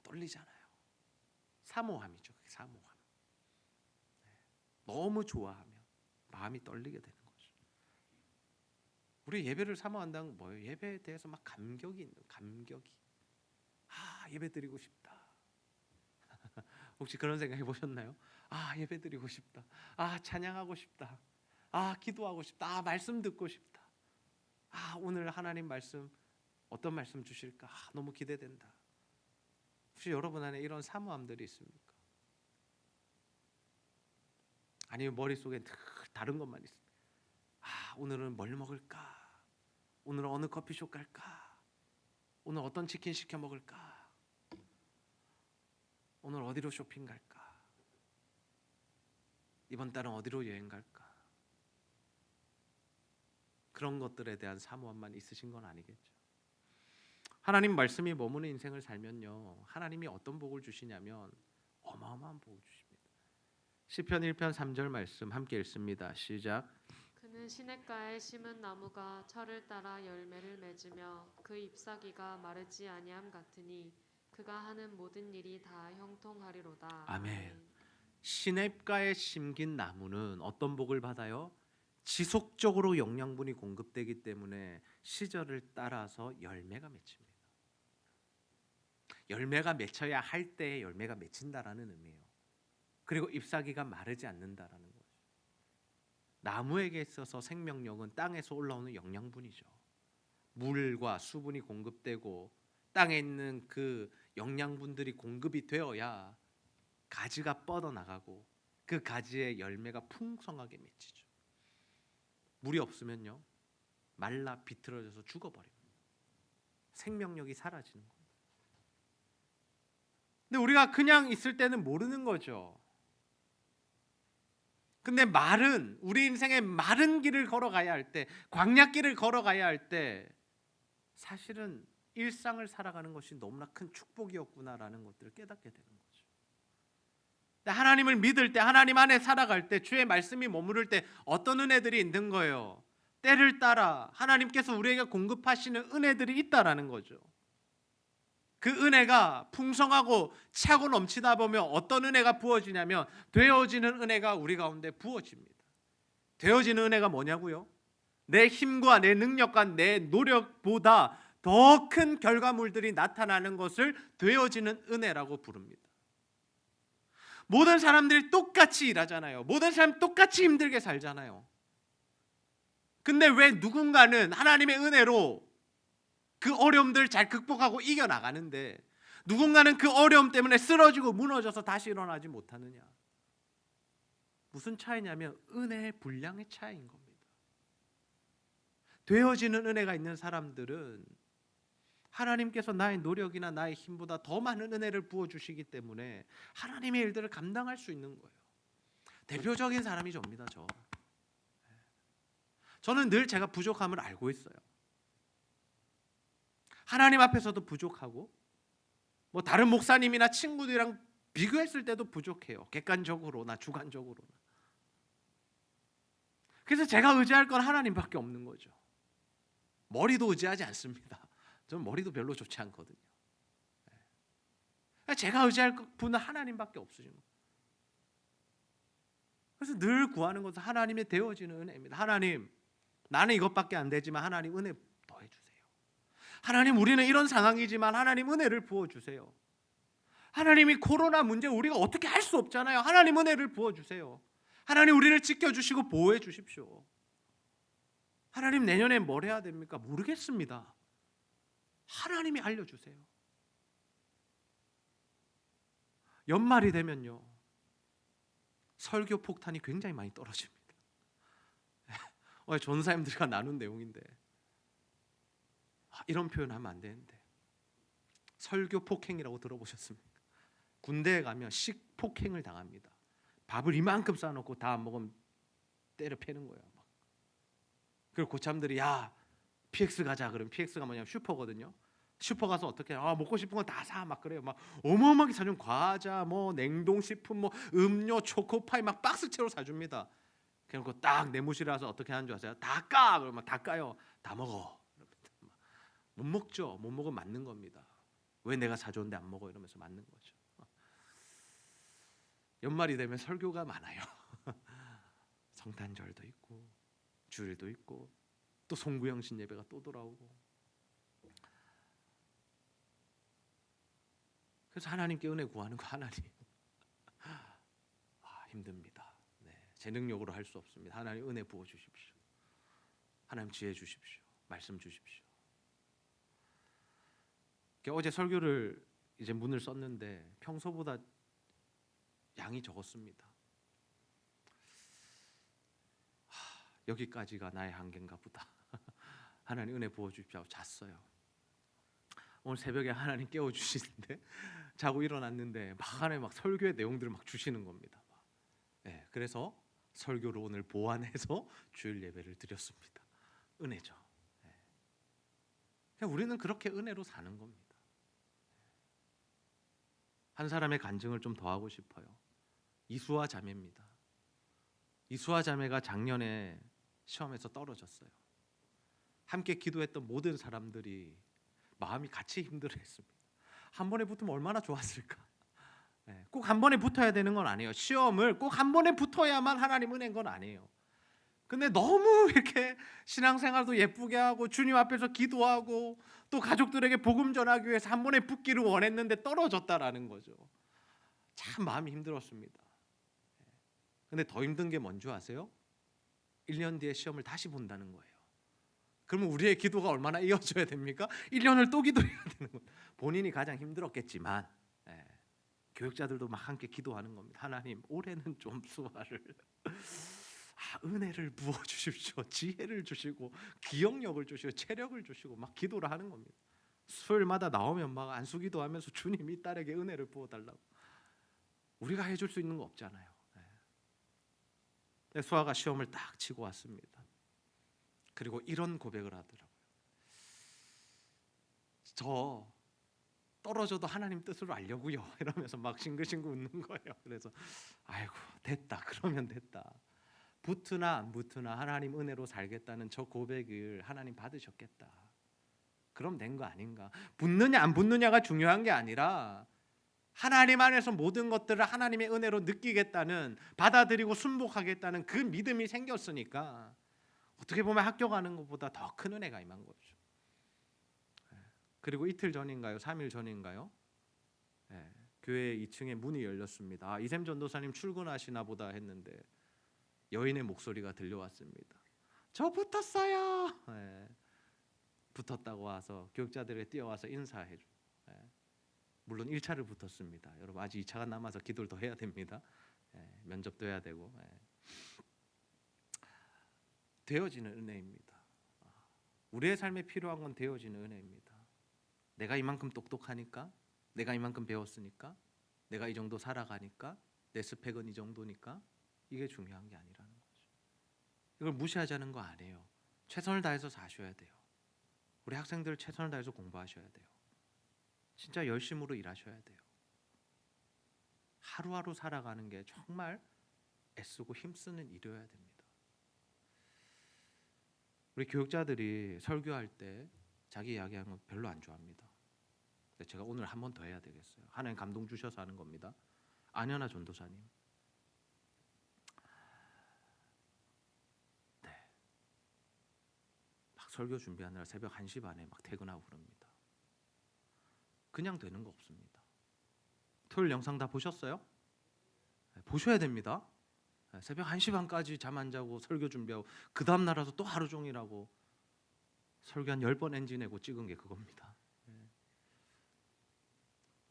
떨리잖아요. 사모함이죠. 사모함. 너무 좋아하면 마음이 떨리게 되는 거죠. 우리 예배를 사모한다는 건 뭐예요? 예배에 대해서 막 감격이 있는, 감격이. 아, 예배 드리고 싶다. 혹시 그런 생각 해보셨나요? 아, 예배 드리고 싶다. 아, 찬양하고 싶다. 아, 기도하고 싶다. 아, 말씀 듣고 싶다. 아, 오늘 하나님 말씀 어떤 말씀 주실까? 아, 너무 기대된다. 혹시 여러분 안에 이런 사모함들이 있습니까? 아니면 머릿속에 늘 다른 것만 있습니까? 아, 오늘은 뭘 먹을까? 오늘은 어느 커피숍 갈까? 오늘 어떤 치킨 시켜 먹을까? 오늘 어디로 쇼핑 갈까? 이번 달은 어디로 여행 갈까? 그런 것들에 대한 사모함만 있으신 건 아니겠죠. 하나님 말씀이 머무는 인생을 살면요, 하나님이 어떤 복을 주시냐면 어마어마한 복을 주십니다. 시편 1편 3절 말씀 함께 읽습니다. 시작. 그는 시냇가에 심은 나무가 철을 따라 열매를 맺으며 그 잎사귀가 마르지 아니함 같으니 그가 하는 모든 일이 다 형통하리로다. 아멘. 시냇가에 심긴 나무는 어떤 복을 받아요? 지속적으로 영양분이 공급되기 때문에 시절을 따라서 열매가 맺힙니다. 열매가 맺혀야 할 때에 열매가 맺힌다라는 의미예요. 그리고 잎사귀가 마르지 않는다라는 거죠. 나무에게 있어서 생명력은 땅에서 올라오는 영양분이죠. 물과 수분이 공급되고 땅에 있는 그 영양분들이 공급이 되어야 가지가 뻗어나가고 그 가지의 열매가 풍성하게 맺히죠. 물이 없으면요, 말라 비틀어져서 죽어버립니다. 생명력이 사라지는 겁니다. 근데 우리가 그냥 있을 때는 모르는 거죠. 근데 우리 인생의 마른 길을 걸어가야 할 때, 광야길을 걸어가야 할 때 사실은 일상을 살아가는 것이 너무나 큰 축복이었구나라는 것들을 깨닫게 되는 거죠. 하나님을 믿을 때, 하나님 안에 살아갈 때, 주의 말씀이 머무를 때 어떤 은혜들이 있는 거예요? 때를 따라 하나님께서 우리에게 공급하시는 은혜들이 있다라는 거죠. 그 은혜가 풍성하고 차고 넘치다 보면 어떤 은혜가 부어지냐면 되어지는 은혜가 우리 가운데 부어집니다. 되어지는 은혜가 뭐냐고요? 내 힘과 내 능력과 내 노력보다 더 큰 결과물들이 나타나는 것을 되어지는 은혜라고 부릅니다. 모든 사람들이 똑같이 일하잖아요. 모든 사람이 똑같이 힘들게 살잖아요. 근데 왜 누군가는 하나님의 은혜로 그 어려움들을 잘 극복하고 이겨나가는데 누군가는 그 어려움 때문에 쓰러지고 무너져서 다시 일어나지 못하느냐? 무슨 차이냐면 은혜의 분량의 차이인 겁니다. 되어지는 은혜가 있는 사람들은 하나님께서 나의 노력이나 나의 힘보다 더 많은 은혜를 부어주시기 때문에 하나님의 일들을 감당할 수 있는 거예요. 대표적인 사람이 접니다. 저는 늘 제가 부족함을 알고 있어요. 하나님 앞에서도 부족하고 뭐 다른 목사님이나 친구들이랑 비교했을 때도 부족해요. 객관적으로나 주관적으로나. 그래서 제가 의지할 건 하나님밖에 없는 거죠. 머리도 의지하지 않습니다. 저는 머리도 별로 좋지 않거든요. 제가 의지할 분은 하나님밖에 없으신 거예요. 그래서 늘 구하는 것은 하나님의 되어지는 은혜입니다. 하나님, 나는 이것밖에 안 되지만 하나님 은혜 더해주세요. 하나님, 우리는 이런 상황이지만 하나님 은혜를 부어주세요. 하나님이 코로나 문제 우리가 어떻게 할 수 없잖아요. 하나님 은혜를 부어주세요. 하나님, 우리를 지켜주시고 보호해 주십시오. 하나님, 내년에 뭘 해야 됩니까? 모르겠습니다. 하나님이 알려주세요. 연말이 되면요, 설교 폭탄이 굉장히 많이 떨어집니다. 전사님들과 나눈 내용인데 이런 표현하면 안 되는데, 설교 폭행이라고 들어보셨습니까? 군대에 가면 식폭행을 당합니다. 밥을 이만큼 싸놓고 다 안 먹으면 때려 패는 거예요. 그리고 고참들이 야 PX 가자 그러면, PX가 뭐냐면 슈퍼거든요. 슈퍼 가서 어떻게 먹고 싶은 거 다 사 막 그래요. 막 어마어마하게 사준 과자, 뭐 냉동식품, 뭐 음료, 초코파이 막 박스채로 사줍니다. 그리고 딱 내무실에 와서 어떻게 하는 줄 아세요? 다 까! 그러면 다 까요. 다 먹어. 못 먹죠. 못 먹으면 맞는 겁니다. 왜 내가 사줬는데 안 먹어? 이러면서 맞는 거죠. 연말이 되면 설교가 많아요. 성탄절도 있고 주일도 있고 또 송구영신 예배가 또 돌아오고. 그래서 하나님께 은혜 구하는 거, 하나님 힘듭니다. 제 능력으로 할 수 없습니다. 하나님 은혜 부어 주십시오. 하나님 지혜 주십시오. 말씀 주십시오. 어제 설교를 이제 문을 썼는데 평소보다 양이 적었습니다. 여기까지가 나의 한계인가 보다. 하나님 은혜 부어 주십시오 하고 잤어요. 오늘 새벽에 하나님 깨워 주시는데 자고 일어났는데 막 안에 막 설교의 내용들을 막 주시는 겁니다. 그래서 설교를 오늘 보완해서 주일 예배를 드렸습니다. 은혜죠. 우리는 그렇게 은혜로 사는 겁니다. 한 사람의 간증을 좀 더 하고 싶어요. 이수아 자매입니다. 이수아 자매가 작년에 시험에서 떨어졌어요. 함께 기도했던 모든 사람들이 마음이 같이 힘들어했습니다. 한 번에 붙으면 얼마나 좋았을까. 꼭 한 번에 붙어야 되는 건 아니에요. 시험을 꼭 한 번에 붙어야만 하나님 은혜인 건 아니에요. 근데 너무 이렇게 신앙생활도 예쁘게 하고 주님 앞에서 기도하고 또 가족들에게 복음 전하기 위해서 한 번에 붙기를 원했는데 떨어졌다라는 거죠. 참 마음이 힘들었습니다. 근데 더 힘든 게 뭔지 아세요? 1년 뒤에 시험을 다시 본다는 거예요. 그러면 우리의 기도가 얼마나 이어져야 됩니까? 1년을 또 기도해야 되는 거예요. 본인이 가장 힘들었겠지만 교육자들도 막 함께 기도하는 겁니다. 하나님, 올해는 좀 수아를 은혜를 부어 주십시오. 지혜를 주시고 기억력을 주시고 체력을 주시고 막 기도를 하는 겁니다. 수요일마다 나오면 막 안수기도하면서 주님 이 딸에게 은혜를 부어 달라고. 우리가 해줄 수 있는 거 없잖아요. 수아가 시험을 딱 치고 왔습니다. 그리고 이런 고백을 하더라고요. 저 떨어져도 하나님 뜻으로 알려고요. 이러면서 막 싱글싱글 웃는 거예요. 그래서 아이고 됐다. 그러면 됐다. 붙으나 안 붙으나 하나님 은혜로 살겠다는 저 고백을 하나님 받으셨겠다. 그럼 된 거 아닌가? 붙느냐 안 붙느냐가 중요한 게 아니라 하나님 안에서 모든 것들을 하나님의 은혜로 느끼겠다는, 받아들이고 순복하겠다는 그 믿음이 생겼으니까 어떻게 보면 학교 가는 것보다 더 큰 은혜가 임한 거죠. 그리고 이틀 전인가요? 3일 전인가요? 교회 2층에 문이 열렸습니다. 이샘 전도사님 출근하시나 보다 했는데 여인의 목소리가 들려왔습니다. 저 붙었어요. 붙었다고 와서 교육자들에 뛰어와서 인사해줘. 물론 1차를 붙었습니다. 여러분 아직 2차가 남아서 기도를 더 해야 됩니다. 면접도 해야 되고. 되어지는 은혜입니다. 우리의 삶에 필요한 건 되어지는 은혜입니다. 내가 이만큼 똑똑하니까, 내가 이만큼 배웠으니까, 내가 이 정도 살아가니까, 내 스펙은 이 정도니까 이게 중요한 게 아니라는 거죠. 이걸 무시하자는 거 아니에요. 최선을 다해서 사셔야 돼요. 우리 학생들 최선을 다해서 공부하셔야 돼요. 진짜 열심으로 일하셔야 돼요. 하루하루 살아가는 게 정말 애쓰고 힘쓰는 일이어야 됩니다. 우리 교육자들이 설교할 때 자기 이야기하는 거 별로 안 좋아합니다. 근데 제가 오늘 한 번 더 해야 되겠어요. 하나님 감동 주셔서 하는 겁니다. 안현아 전도사님, 막 설교 준비하느라 새벽 1시 반에 막 퇴근하고 그럽니다. 그냥 되는 거 없습니다. 토요일 영상 다 보셨어요? 보셔야 됩니다. 새벽 1시 반까지 잠 안 자고 설교 준비하고 그 다음 날라서 또 하루 종일 하고 설교 한 10번 엔진 내고 찍은 게 그겁니다.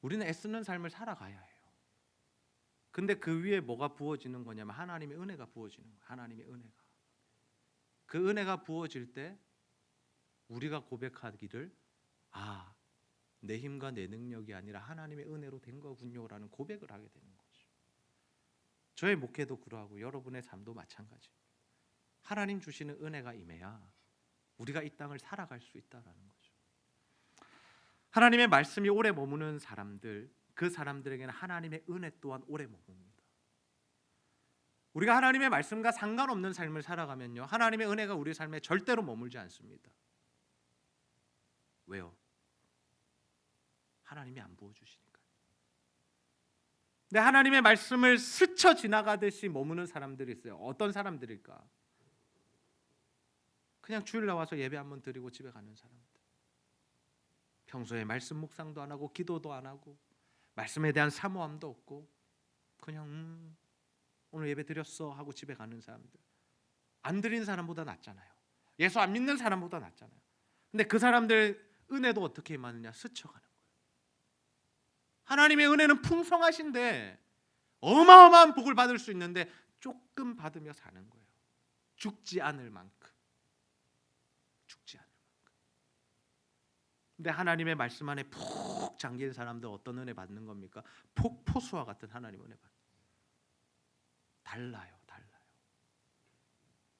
우리는 애쓰는 삶을 살아가야 해요. 근데 그 위에 뭐가 부어지는 거냐면 하나님의 은혜가 부어지는 거예요. 하나님의 은혜가. 그 은혜가 부어질 때 우리가 고백하기를 내 힘과 내 능력이 아니라 하나님의 은혜로 된 거군요라는 고백을 하게 되는 거죠. 저의 목회도 그러하고 여러분의 삶도 마찬가지입니다. 하나님 주시는 은혜가 임해야 우리가 이 땅을 살아갈 수 있다라는 거죠. 하나님의 말씀이 오래 머무는 사람들, 그 사람들에게는 하나님의 은혜 또한 오래 머뭅니다. 우리가 하나님의 말씀과 상관없는 삶을 살아가면요, 하나님의 은혜가 우리 삶에 절대로 머물지 않습니다. 왜요? 하나님이 안 부어주시니까. 근데 하나님의 말씀을 스쳐 지나가듯이 머무는 사람들이 있어요. 어떤 사람들일까? 그냥 주일 나와서 예배 한번 드리고 집에 가는 사람들. 평소에 말씀 묵상도 안 하고 기도도 안 하고 말씀에 대한 사모함도 없고 그냥 오늘 예배 드렸어 하고 집에 가는 사람들. 안 드린 사람보다 낫잖아요. 예수 안 믿는 사람보다 낫잖아요. 근데 그 사람들 은혜도 어떻게 임하느냐? 스쳐가는 거예요. 하나님의 은혜는 풍성하신데 어마어마한 복을 받을 수 있는데 조금 받으며 사는 거예요. 죽지 않을 만큼. 죽지 않을 만큼. 근데 하나님의 말씀 안에 푹 잠긴 사람들 어떤 은혜 받는 겁니까? 폭포수와 같은 하나님 은혜 받는. 달라요.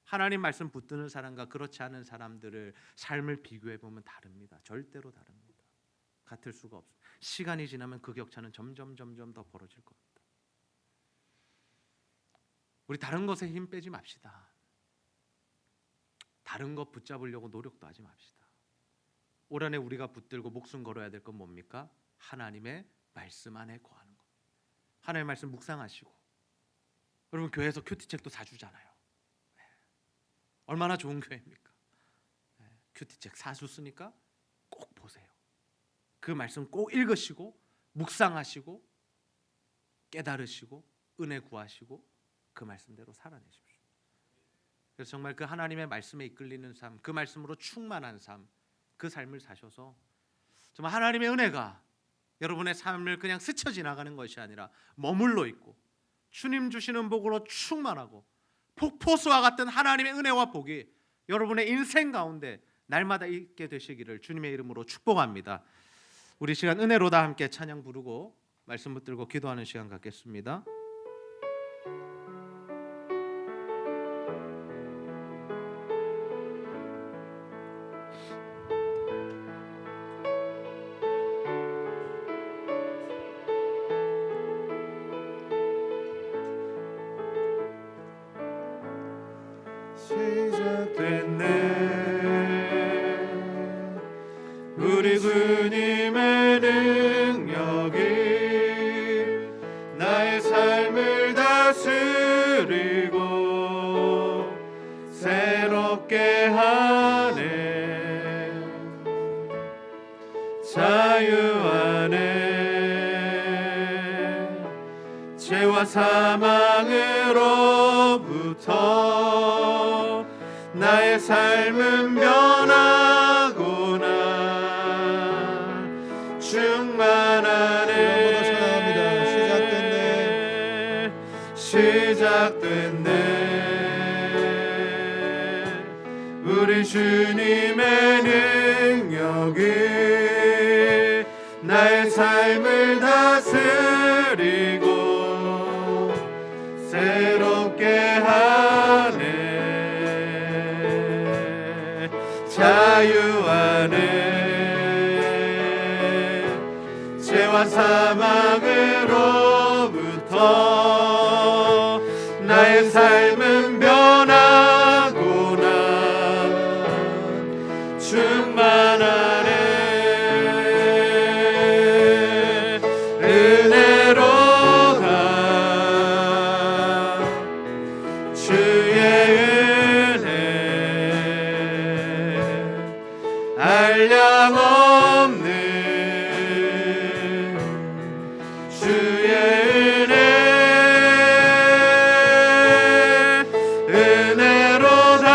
하나님 말씀 붙드는 사람과 그렇지 않은 사람들을 삶을 비교해 보면 다릅니다. 절대로 다릅니다. 같을 수가 없어요. 시간이 지나면 그 격차는 점점 더 벌어질 겁니다. 우리 다른 것에 힘 빼지 맙시다. 다른 것 붙잡으려고 노력도 하지 맙시다. 올 한해 우리가 붙들고 목숨 걸어야 될 건 뭡니까? 하나님의 말씀 안에 거하는 것. 하나님의 말씀 묵상하시고, 여러분 교회에서 큐티책도 사주잖아요. 얼마나 좋은 교회입니까? 큐티책 사수 쓰니까 꼭 보세요. 그 말씀 꼭 읽으시고 묵상하시고 깨달으시고 은혜 구하시고 그 말씀대로 살아내십시오. 그래서 정말 그 하나님의 말씀에 이끌리는 삶, 그 말씀으로 충만한 삶, 그 삶을 사셔서 정말 하나님의 은혜가 여러분의 삶을 그냥 스쳐 지나가는 것이 아니라 머물러 있고 주님 주시는 복으로 충만하고 폭포수와 같은 하나님의 은혜와 복이 여러분의 인생 가운데 날마다 있게 되시기를 주님의 이름으로 축복합니다. 우리 시간 은혜로다 함께 찬양 부르고 말씀 붙들고 기도하는 시간 갖겠습니다. 주님의 능력이 나의 삶을 다스리고 새롭게 하네. 자유 안에 죄와 사망으로부터 나의 삶은 변하구나. 충만하네. 한번 더 찬양합니다. 시작됐네. 우리 주님의 능력이 나의 삶을 다스리고 새롭게 하네. 자유 안에 죄와 사망으로부터 나의 삶은 변하구나. 충만하네. 은혜로다. 주의 은혜 한량없는 주의 은혜. 은혜로다.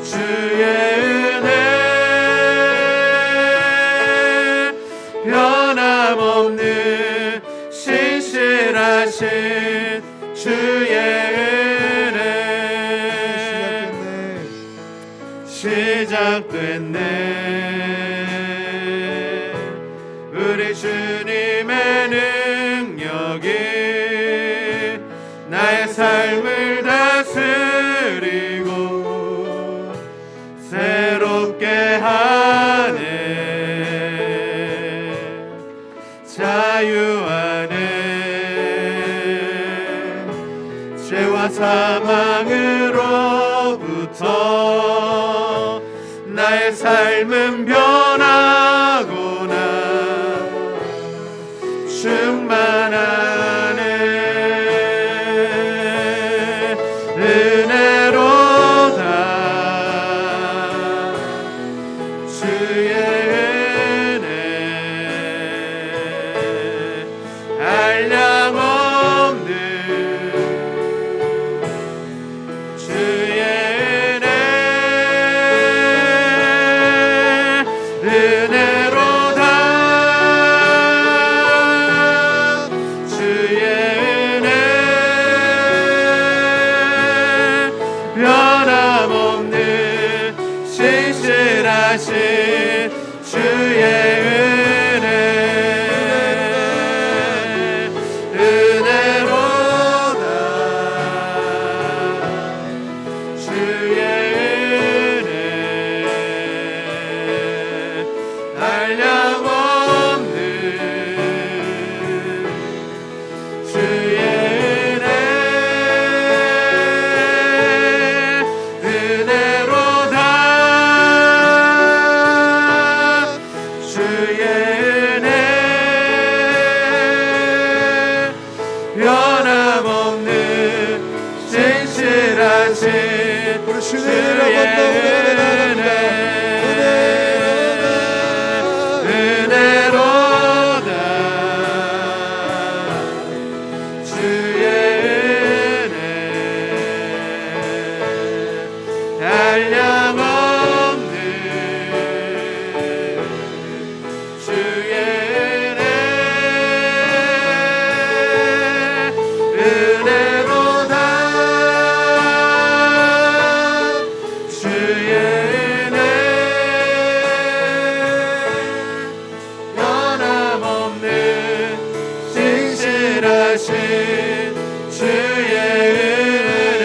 주의 은혜 변함없는 신실하신 주의 은혜. 시작됐네. 우리 주님의 능력이 나의 삶을 다스리고 새롭게 하네. 자유 안에 죄와 사망으로부터 나의 삶은 변하구나. 충만하네. 은혜로다. 주의 은혜 한량없는 주의 은혜. 은혜로다. 주의 은혜 변함없는 신실하신 주의 은혜. 은혜로다. 주의 은혜 한량없는 주의 은혜. 은혜로다. 주의 은혜 변함없는 신실하신 우리 주의 주님을 한번 더 은혜. 은혜로다. 주의 은혜 한량없는 주의 은혜. 은혜로다. 주의 은혜 변함없는 신실하신 주의 은혜.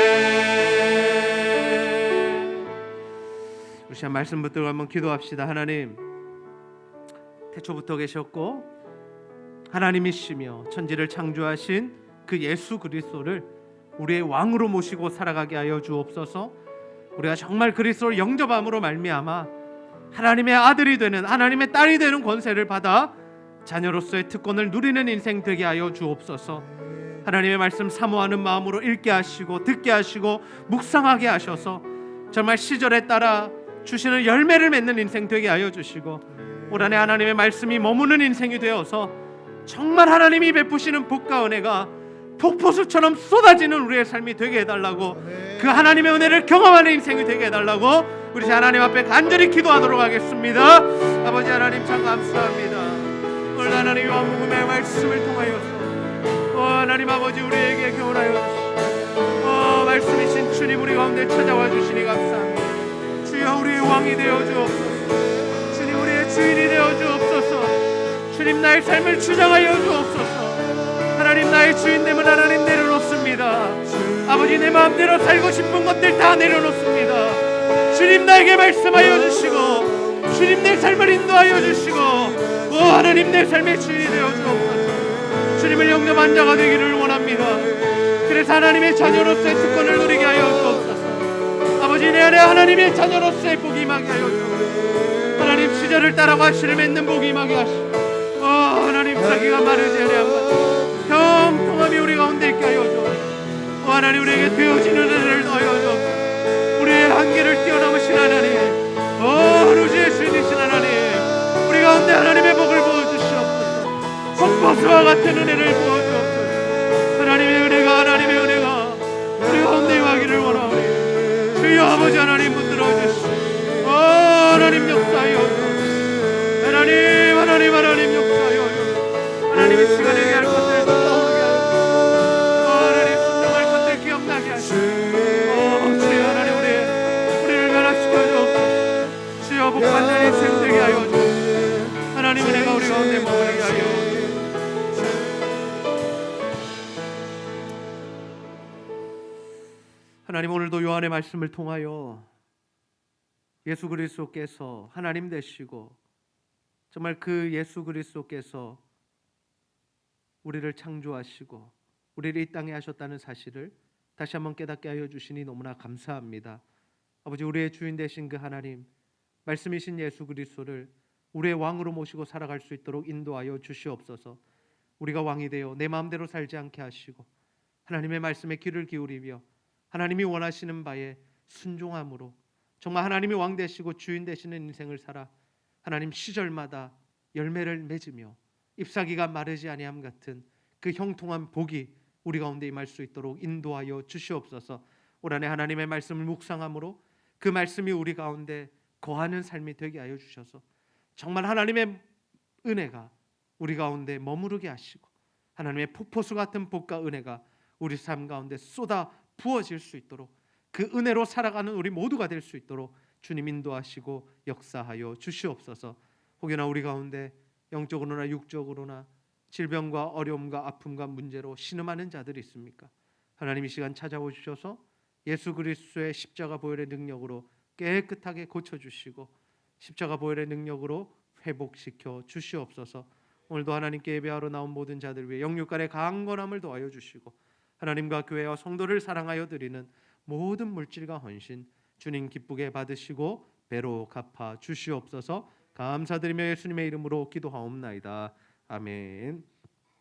우리 시간 말씀 붙들고 한번 기도합시다. 하나님, 태초부터 계셨고 하나님이시며 천지를 창조하신 그 예수 그리스도를 우리의 왕으로 모시고 살아가게 하여 주옵소서. 우리가 정말 그리스도를 영접함으로 말미암아 하나님의 아들이 되는, 하나님의 딸이 되는 권세를 받아 자녀로서의 특권을 누리는 인생 되게 하여 주옵소서. 하나님의 말씀 사모하는 마음으로 읽게 하시고 듣게 하시고 묵상하게 하셔서 정말 시절에 따라 주시는 열매를 맺는 인생 되게 하여 주시고, 올 한해 하나님의 말씀이 머무는 인생이 되어서 정말 하나님이 베푸시는 복과 은혜가 폭포수처럼 쏟아지는 우리의 삶이 되게 해달라고, 그 하나님의 은혜를 경험하는 인생이 되게 해달라고 우리 하나님 앞에 간절히 기도하도록 하겠습니다. 아버지 하나님 참 감사합니다. 오늘 하나님 왕복음의 말씀을 통하여서 하나님 아버지 우리에게 교훈하여 주시고 말씀이신 주님 우리 가운데 찾아와 주시니 감사합니다. 주여 우리의 왕이 되어 주옵소서. 주님 우리의 주인이 되어 주옵소서. 주님 나의 삶을 주장하여 주옵소서. 하나님 나의 주인됨을 하나님 내려놓습니다. 아버지 내 마음대로 살고 싶은 것들 다 내려놓습니다. 주님 나에게 말씀하여 주시고 주님 내 삶을 인도하여 주시고 하나님 내 삶의 주인이 되어 주옵소서. 주님을 영접한 자가 되기를 원합니다. 그래서 하나님의 자녀로서의 특권을 누리게 하여 주옵소서. 아버지 내 안에 하나님의 자녀로서의 복이 임하게 하여 주옵소서. 하나님 시절을 따라가 씨를 맺는 복이 임하게 하시고 하나님 자기가 마르지 아니함과 평통함이 우리 가운데 있게 하여 주옵소서. 하나님 우리에게 되어지는 은혜를 더하여 주옵소서. 우리의 한계를 뛰어넘으신 하나님 루지의 주인이신 하나님 우리 가운데 하나님의 복을 부어주시옵소서. 폭포수와 같은 은혜를 부어주옵소서. 하나님의 은혜가 우리 가운데 임하기를 원하오니 주여 아버지 하나님 붙들어 주시오. 하나님 역사하여 주옵소서. 하나님 역사하여 주옵소서. 하나님의 시간에 얘기할 것들 떠오르게 하시고 하나님 순종할 것들 기억나게 하시고 주여 하나님 우리를 변화시켜 주옵소서. 주여 복받는 인생 되게 하여 주옵소서. 하나님 은혜가 우리 가운데 머무르게 하여 주옵소서. 하나님 오늘도 요한의 말씀을 통하여 예수 그리스도께서 하나님 되시고 정말 그 예수 그리스도께서 우리를 창조하시고 우리를 이 땅에 하셨다는 사실을 다시 한번 깨닫게 하여 주시니 너무나 감사합니다. 아버지 우리의 주인 되신 그 하나님 말씀이신 예수 그리스도를 우리의 왕으로 모시고 살아갈 수 있도록 인도하여 주시옵소서. 우리가 왕이 되어 내 마음대로 살지 않게 하시고 하나님의 말씀에 귀를 기울이며 하나님이 원하시는 바에 순종함으로 정말 하나님이 왕 되시고 주인 되시는 인생을 살아 하나님 시절마다 열매를 맺으며 잎사귀가 마르지 아니함 같은 그 형통한 복이 우리 가운데 임할 수 있도록 인도하여 주시옵소서. 올 한해 하나님의 말씀을 묵상함으로 그 말씀이 우리 가운데 거하는 삶이 되게 하여 주셔서 정말 하나님의 은혜가 우리 가운데 머무르게 하시고 하나님의 폭포수 같은 복과 은혜가 우리 삶 가운데 쏟아 부어질 수 있도록 그 은혜로 살아가는 우리 모두가 될 수 있도록 주님 인도하시고 역사하여 주시옵소서. 혹여나 우리 가운데 영적으로나 육적으로나 질병과 어려움과 아픔과 문제로 신음하는 자들이 있습니까? 하나님 이 시간 찾아오셔서 예수 그리스도의 십자가 보혈의 능력으로 깨끗하게 고쳐주시고 십자가 보혈의 능력으로 회복시켜 주시옵소서. 오늘도 하나님께 예배하러 나온 모든 자들 위해 영육간의 강건함을 더하여 주시고 하나님과 교회와 성도를 사랑하여 드리는 모든 물질과 헌신 주님 기쁘게 받으시고 배로 갚아 주시옵소서. 감사드리며 예수님의 이름으로 기도하옵나이다. 아멘.